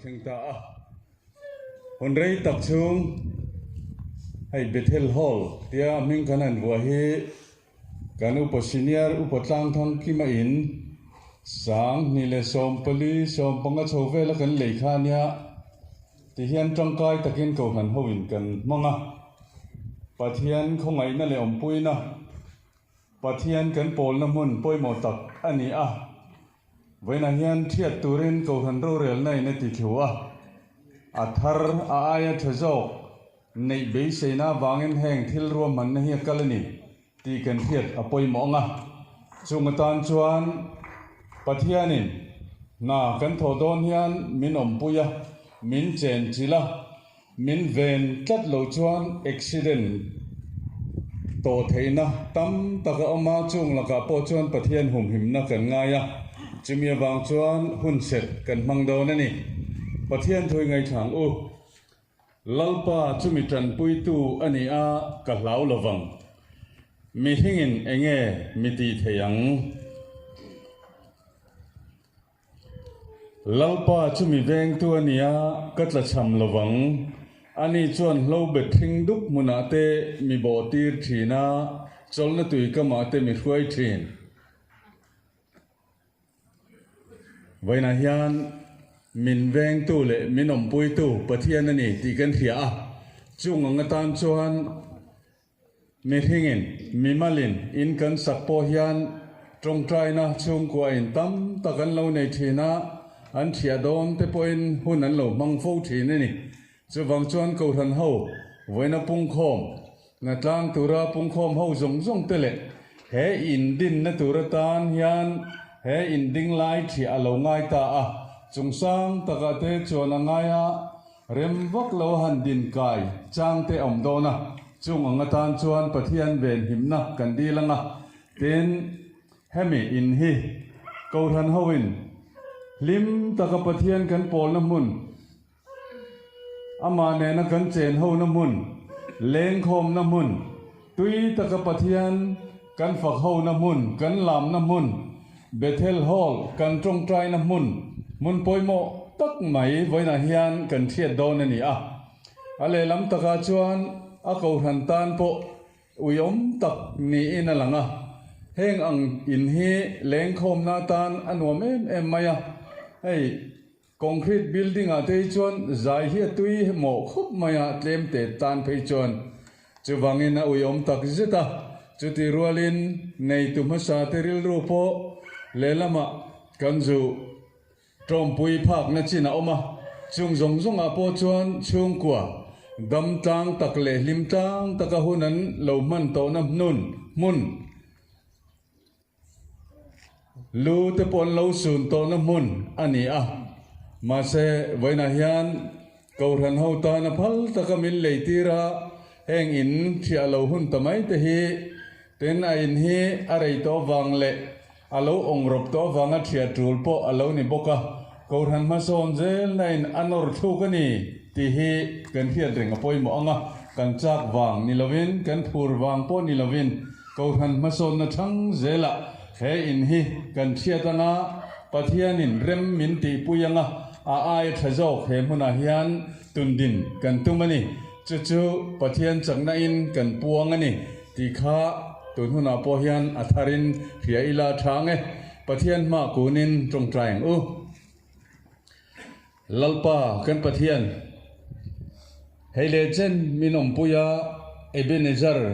เชิงตาคนไรตักชุงให้เบเทลฮอลเตียมิงกันนั้นว่าเฮการอุปสิเนียร์อุปทางทางกิมาอินสังนิเลสอมปลีสอมปังกะโชเวลกันเลยขานี้ที่เฮียนจังกายตะกินเก่าหันหวินกันมังปะเทียนคงไงนั่นเลยอมปุยนะปะเทียนกันโปลน้ำมันปุยหมดตักอันนี้เวนันยันเทียดตูรินเก่าหันรู้เรื่องในติขิวอัฐร์อายะทะโจในเบสเซนาบางเงินแห่งที่รวมมันในเฮียกัลนีตีกันเทียดอปุยหมองจุงตันชวนปะเทียนินน่ากันทอดอนยันมินอมปุยมินเจนจิลามินเวนตัดโลชวนอุบิเหตุโตเทนะตั้มตะกอมาจุงละกะปอชวนปะเทียนหุ่มหิมนักกันง่ายจะมีบางชวนหุ่นเสร็จกันมังโดนั่นนี่ปะเทียนถอยไงทางลัลปาจุมิตรันปุยตูอันนี้กัลาวละวังมีหิงินเองมีตีเทียงลัลปาจุมิเวงตัวนี้กัตละชำละวังอันนี้ชวนเราเบ็ดทิ้งดุกมุนาเตมีบ่อตีร์ทีน่าจลนตุยก็มาเตมีช่วยทีนไว้นาฮิอันมินเวงตู้เละมินอมปุยตู้ปะเทียนนี่ตีกันเถียจุงงตานชวนมีหิงินมีมาลินอินกันสักโพฮิอันตรงใจนะจุงกว่าอินตั้มตะกันเราในทีน่าอันเถียโดนเตปอินหุ่นนั้นเรามังฟูทีนี่จะวางชวนกูทันเฮาไว้นับปุ่งคอมนัดล้างตัวราปุ่งคอมเฮาจงเตเละเฮอินดินนัตัวตานยันเฮอินดิ้งไลท์ที่อารมณ์ง่ายตาจงสร้างตะกะเตจวนง่ายเริ่มวักเราหันดินกายจางเตอมโดนะจงอังตานชวนปะเทียนเบนหิมนักกันดีละงเต็นเฮมิอินฮีกูทันเฮาวินลิมตะกะปะเทียนกันโปลน้ำมุนอามาเนนักันเจนเฮาน้ำมุนเลงคมน้ำมุนตุยตะกะปะเทียนกันฝักเฮาน้ำมุนกันลามน้ำมุนเบเทลฮอลกันตรงใจน้ำมุนมุนปอยโมตักไหมไว้นาฮิยันกันเทียดโดนนี่อะไรลำตะกาชวนกูหันตานโปอุยมตักนี่นั่นหลังเฮงอังอินฮีเลงคมนาตานอันวมเอ็มมายไอ้คอนกรีตบิลดิ้งเตยชวนใจเฮียตุยโมคุบมายเตมเตตานไปชวนจะวังอินอุยมตักจิตาจุดที่รัวลินในตุมสาเตริลรูปเลลมากันจูตรมปุยพักนัชินาอมาจุงจงอาโปชวนชุงกัวดำตังตักเลลิมตังตักหุนันเหลามันโตน้ำนุนมุนลูเตปอนเหลาสุนโตน้ำมุนอันนี้มาเสไว้นาฮิยันกูรันเฮาตานพัลตักมิลเลติระแห่งอินที่เหลาหุนตมัยเตฮีเต็นอินฮีอะไรโตวังเลอาลูองรบตัวฟังเทียจูลโปอาลูนี่บกกูทันมาสอนเจลในอันอร์ทุกันนี่ที่ฮีกันเทียดเริงอปอยมองกันจากวังนิลวินกันพูดวังโปนิลวินกูทันมาสอนนัทั้งเจละเฮอินฮีกันเทียตันะปะเทียนินเรมมินตีปุยังอายทะโจเฮมุนาฮิยันตุนดินกันตุมันนี่จู่ๆปะเทียนจังนาอินกันปวงนี่ที่ข้าตุนหุนาโปฮิยันอัฐารินเพียอิลาทางปะเทียนมากูนินตรงใจลัลปากันปะเทียนเฮเลเจนมินอมปุยาเอเบเนจาร์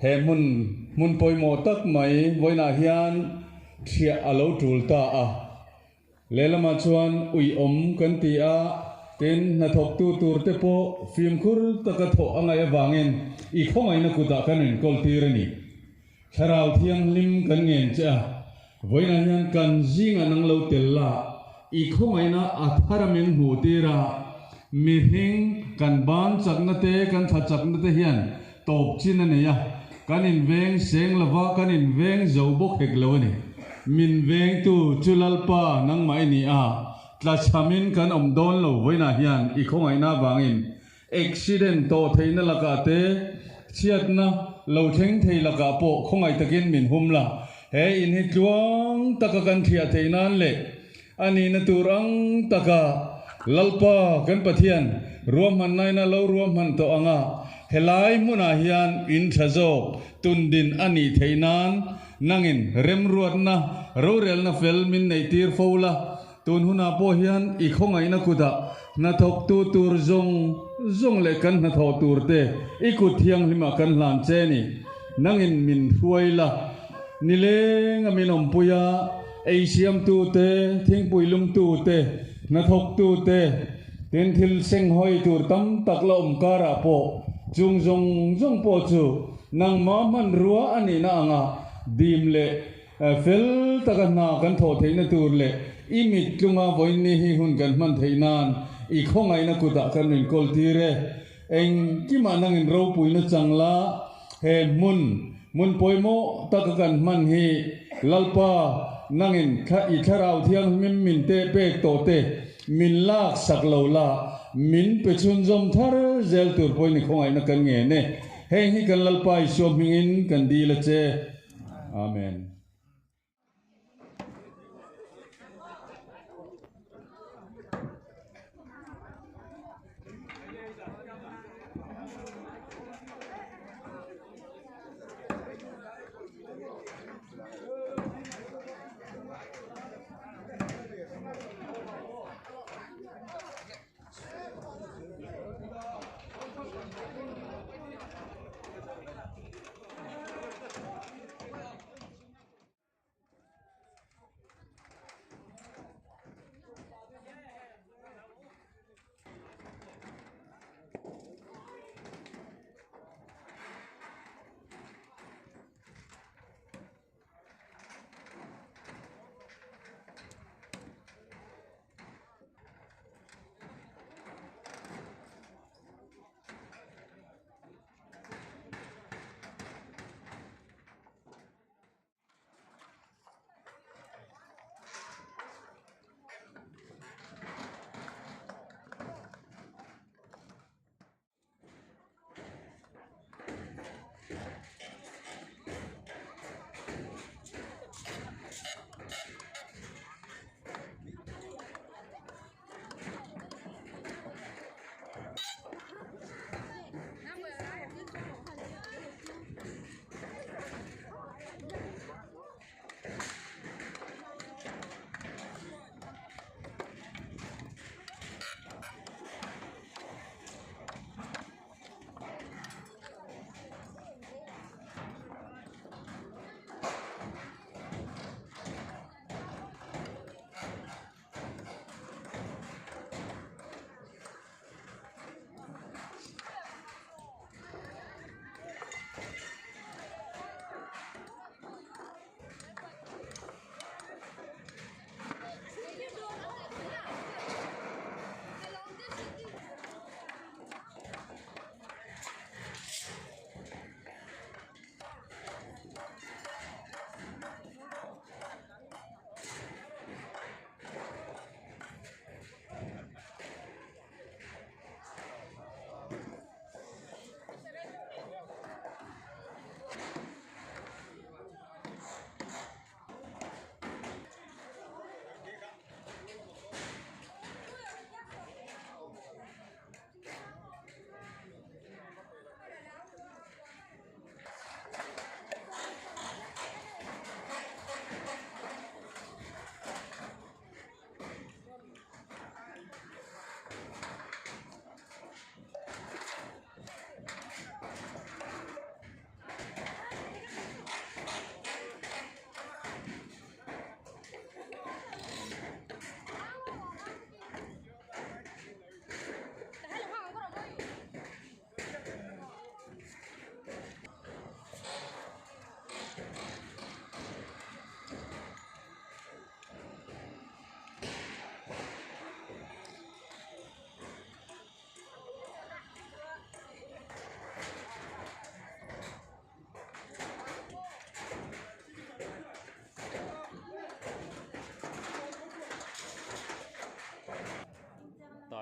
เฮมุนปอยโมตักไหมไว้นาฮิยันเทียอาลูจูลตาเลลมาชวนอุยอมกันตีเต็นนัทกตูร์เตโปฟิมคุรตะกะโถอังไงวางเงินอีกข้องไงนักกุตากันเงินกอลตีรนี่ชราวเทียงลิมกันเงินจ้าไว้นายันกันจิงอันังเลวเตล่าอีกข้องไงนะอัฐารมิงหูตีระมีหิงกันบ้านจักนัเตกันทัดจักนัเตเฮียนตบจินนั่นเนี่ยกันอินเวงเสียงละว่ากันอินเวงเจ้าบกเอกเลวนี่มินเวงตูจุลัลปานังไม่นี่ตลาดชามินกันอมโดนเราไว้นาฮิยันอีกข้องไงนะบางอินอุบิเหตุโตเทนละกาเตเชียดนะเราเทงเทละกาโปข้องไงตะกินมินหุมละเฮอินฮิตวงตะกกันเทียเทนันเละอันนี้นตูรังตะกะ lalpa kan pathian rwam han nai na lo rwam han to anga helai muna hian in thazok tundin ani theinan nangin remruat na rorel na fel min nei tir fola tun huna po hian i khongai na kuda na thok tu tur zong le kan na tho tur te i kut thiang lima kan hlan che ni nangin min huaila nileng aminom puya asiam tu te thing puilum tu te na thok tu te tin thil seng hoi tur tam tak la kara po chung zong po chu nang ma man ruwa ani na anga dim le fel takana kan tho theina tur le imit lunga voini hi hun kan man theinan i khongai na kuda kan rin kol tire eng ki manang in ro puina changla he mun poimo takakan man hi lalpa nangin kha i tharau thiang min te pek to te min lak sak lo la min pe chun zom thar zel tur poi ni khongai na kan nge ne heng hi kan lalpa i so mingin kan di la che amen.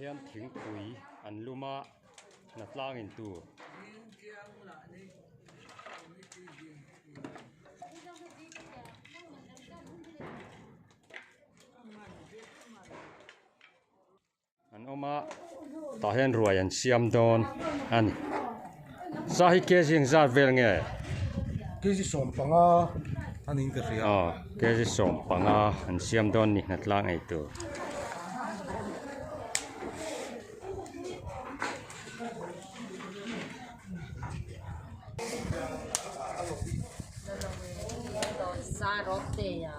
hian thingpui an luma na tlangin tur เอามาต่อเห็นรวยอันเสียมโดนอันสาเหตุเกิดจากเวลไง Kesi sompanga aning ka ria. อ๋อเกิดจากสมปังอันเสียมโดนนี่นัดล่างไอ้ตัว Sarote ya.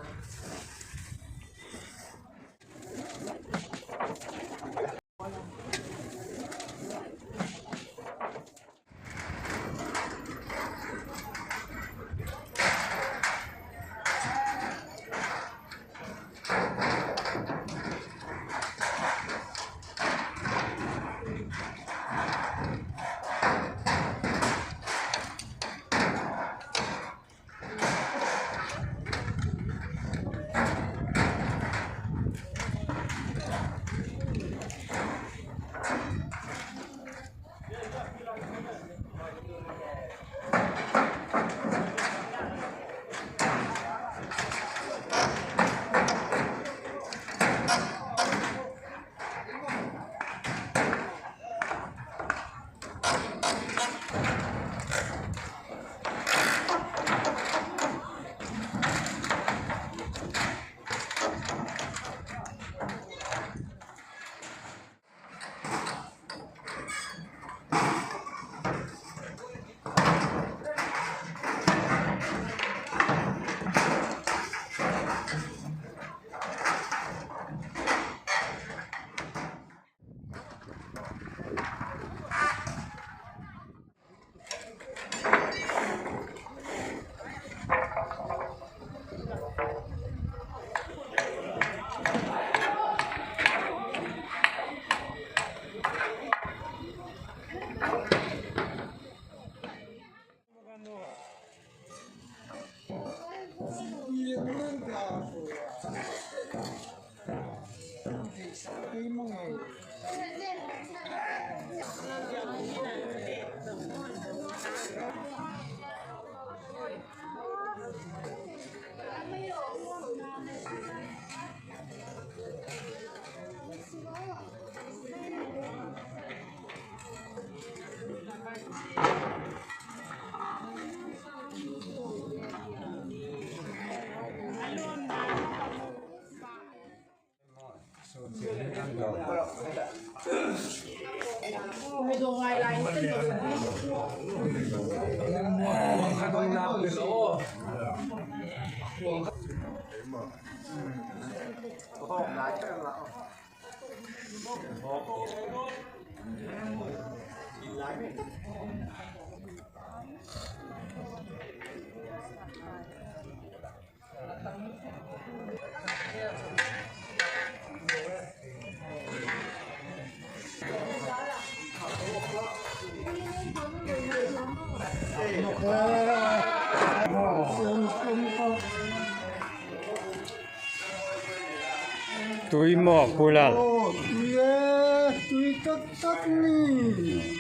Tui mo pulal. Tui tat ni.